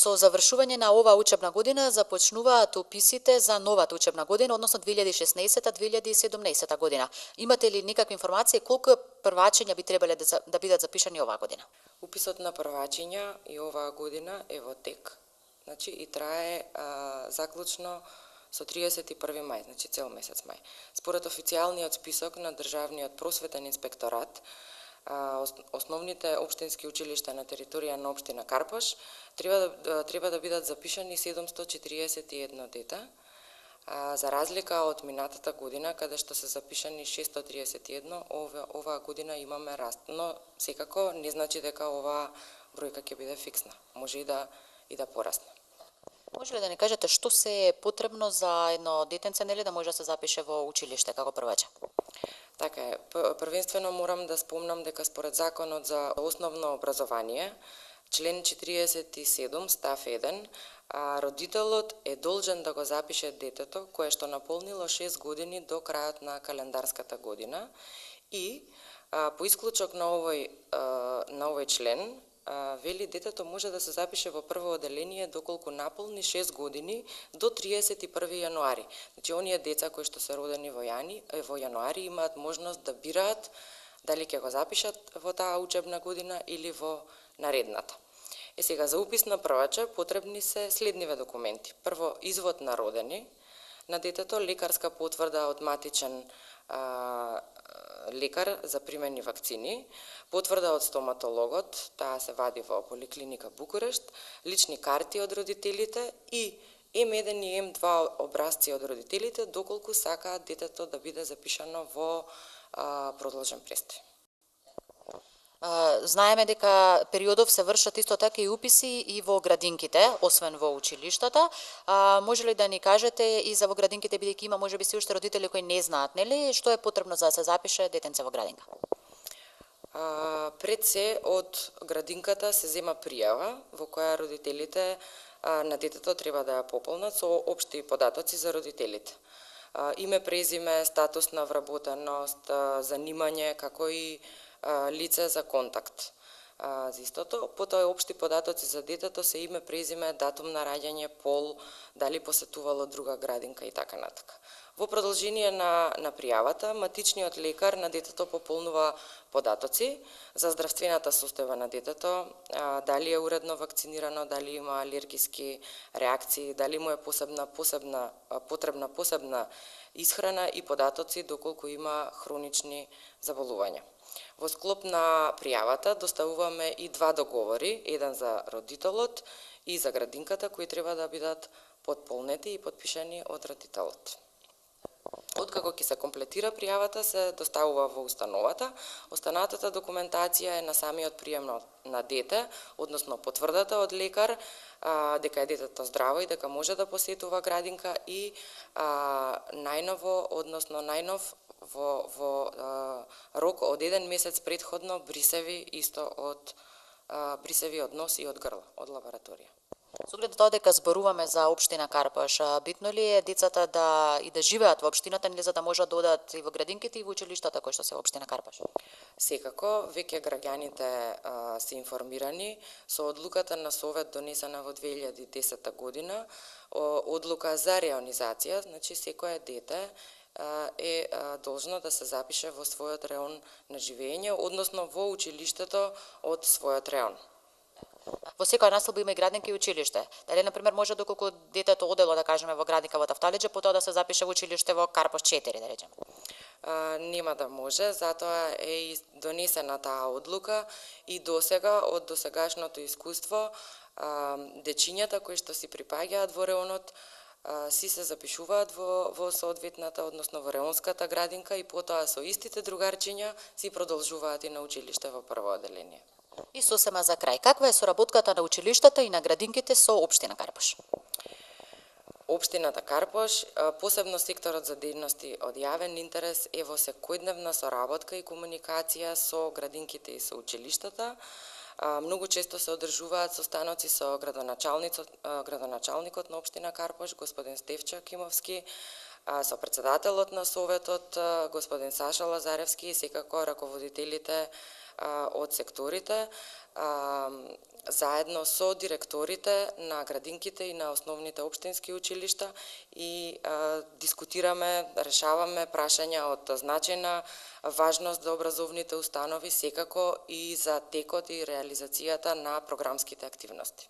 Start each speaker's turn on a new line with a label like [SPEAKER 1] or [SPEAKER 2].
[SPEAKER 1] Со завршување на оваа учебна година започнуваат уписите за новата учебна година, односно 2016-2017 година. Имате ли некакви информации колку првачиња би требале да бидат запишани оваа година?
[SPEAKER 2] Уписот на првачиња и оваа година е во тек. Значи и трае заклучно со 31 мај, значи цел месец мај. Според официјалниот список на Државниот просветен инспекторат, основните општински училишта на територија на општина Карпош треба да бидат запишани 741 дете, за разлика од минатата година каде што се запишани 631, оваа година имаме раст, но секако не значи дека оваа бројка ќе биде фиксна, може и да порасне.
[SPEAKER 1] Може ли да ни кажете што се е потребно за едно детенце, нели, да може да се запише во училиште како прваче?
[SPEAKER 2] Така е, првенствено морам да спомнам дека според Законот за основно образование, член 47 став 1, родителот е должен да го запише детето кое што наполнило 6 години до крајот на календарската година и по исклучок на овој член вели детето може да се запише во прво оделение доколку наполни 6 години до 31 јануари. Значи, оние деца кои што се родени во јануари имаат можност да бираат дали ќе го запишат во таа учебна година или во наредната. Сега, за упис на прваче потребни се следниве документи. Прво, извод на родени на детето, лекарска потврда од матичен лекар за примени вакцини, потврда од стоматологот, таа се вади во поликлиника Букурешт, лични карти од родителите и М1 и М2 образци од родителите, доколку сакаат детето да биде запишано во продолжен престој.
[SPEAKER 1] Знаеме дека периодов се вршат исто така и уписи и во градинките, освен во училиштата. Може ли да ни кажете и за во градинките, бидејќи има можеби се уште родители кои не знаат, нели, што е потребно за да се запише детенце во градинка?
[SPEAKER 2] Пред се од градинката се зема пријава во која родителите на детето треба да ја пополнат со општи податоци за родителите. Име, презиме, статус на вработеност, занимање, како и лице за контакт. За истото, потоа општи податоци за детето се име, презиме, датум на раѓање, пол, дали посетувало друга градинка и така натака. Во продолжение на пријавата, матичниот лекар на детето пополнува податоци за здравствената состојба на детето, дали е уредно вакцинирано, дали има алергиски реакции, дали му е потребна посебна исхрана и податоци доколку има хронични заболувања. Во склоп на пријавата доставуваме и два договори, еден за родителот и за градинката, кои треба да бидат потполнети и подпишани од родителот. Откако ќе се комплетира пријавата, се доставува во установата. Останатата документација е на самиот прием на дете, односно потврдата од лекар дека е детето здраво и дека може да посетува градинка и најнов во рок од 1 месец предходно брисеви исто од брисеви од нос и од грло, од лабораторија.
[SPEAKER 1] Со оглед на тоа дека зборуваме за општина Карпош, битно ли е децата да живеат во општината, или за да можат да одат и во градинките и во училиштата кои што се во општина Карпош?
[SPEAKER 2] Секако, веќе граѓаните се информирани со одлуката на Совет донесена во 2010 година, одлука за реонизација, значи секое дете е должно да се запише во својот реон на живење, односно во училиштето од својот реон.
[SPEAKER 1] Во секоја населба има и градинка и училиште. Дали, например, може доколку детето одело, да кажеме, во градинка во Тафталиџе, потоа да се запише во училиште во Карпош 4, да речеме?
[SPEAKER 2] Нема да може, затоа е и донесена таа одлука и досега, од досегашното искуство, дечињата кои што си припаѓаат во реонот, си се запишуваат во соодветната, односно во реонската градинка и потоа со истите другарчиња си продолжуваат и на училиште во прво оделение.
[SPEAKER 1] И сосема за крај, каква е соработката на училиштата и на градинките со општина Карпош?
[SPEAKER 2] Општината Карпош, посебно секторот за дејности од јавен интерес, е во секојдневна соработка и комуникација со градинките и со училиштата. Многу често се одржуваат состаноци со градоначалникот на општина Карпош, господин Стефчо Кимовски, со председателот на Советот, господин Саша Лазаревски и секако раководителите од секторите, заедно со директорите на градинките и на основните општински училишта и дискутираме, решаваме прашања од значајна важност за образовните установи, секако и за текот и реализацијата на програмските активности.